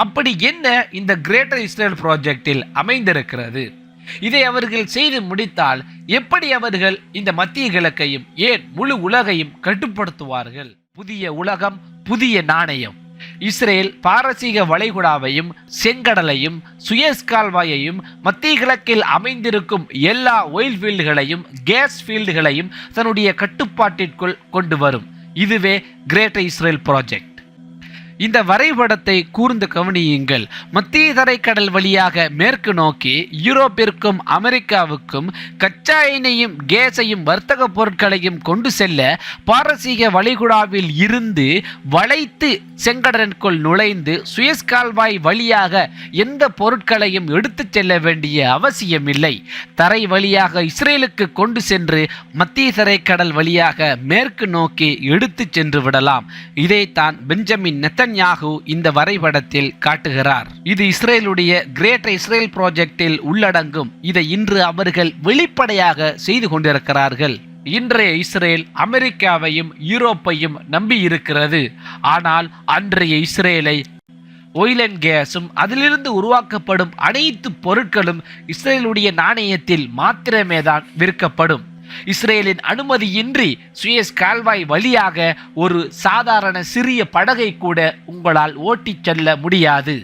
அப்படி என்ன இந்த கிரேட்டர் இஸ்ரேல் ப்ராஜெக்டில் அமைந்திருக்கிறது? இதை அவர்கள் செய்து முடித்தால் எப்படி அவர்கள் இந்த மத்திய கிழக்கையும் ஏன் முழு உலகையும் கட்டுப்படுத்துவார்கள்? புதிய உலகம், புதிய நாணயம். இஸ்ரேல் பாரசீக வளைகுடாவையும் செங்கடலையும் சுயஸ் கால்வாயையும் மத்திய கிழக்கில் அமைந்திருக்கும் எல்லா ஆயில் ஃபீல்டுகளையும் கேஸ் ஃபீல்டுகளையும் தன்னுடைய கட்டுப்பாட்டிற்குள் கொண்டு வரும். இதுவே கிரேட்டர் இஸ்ரேல் ப்ராஜெக்ட். இந்த வரைபடத்தை கூர்ந்து கவனியுங்கள். மத்திய தரைக்கடல் வழியாக மேற்கு நோக்கி யூரோப்பிற்கும் அமெரிக்காவுக்கும் கச்சா எண்ணெயும் கேஸையும் வர்த்தக பொருட்களையும் கொண்டு செல்ல பாரசீக வளைகுடாவில் இருந்து வளைத்து செங்கடலுக்குள் நுழைந்து சுயஸ் கால்வாய் வழியாக எந்த பொருட்களையும் எடுத்து செல்ல வேண்டிய அவசியமில்லை. தரை வழியாக இஸ்ரேலுக்கு கொண்டு சென்று மத்திய தரைக்கடல் வழியாக மேற்கு நோக்கி எடுத்து சென்று விடலாம். இதைத்தான் பெஞ்சமின் நெத்தன்யாகு இந்த வரைபடத்தில் காட்டுகிறார். இது இஸ்ரேலுடைய கிரேட்டர் இஸ்ரேல் ப்ராஜெக்டில் உள்ளடங்கும். இதை இன்று அவர்கள் வெளிப்படையாக செய்து கொண்டிருக்கிறார்கள். இன்றைய இஸ்ரேல் அமெரிக்காவையும் யூரோப்பையும் நம்பி இருக்கிறது. ஆனால் அன்றைய இஸ்ரேலை ஆயில் அண்ட் கேஸும் அதிலிருந்து உருவாக்கப்படும் அனைத்து பொருட்களும் இஸ்ரேலுடைய நாணயத்தில் மாத்திரமே தான் விற்கப்படும். இஸ்ரேலின் அனுமதியின்றி சுயஸ் கால்வாய் வழியாக ஒரு சாதாரண சிறிய படகை கூட உங்களால் ஓட்டிச் செல்ல முடியாது.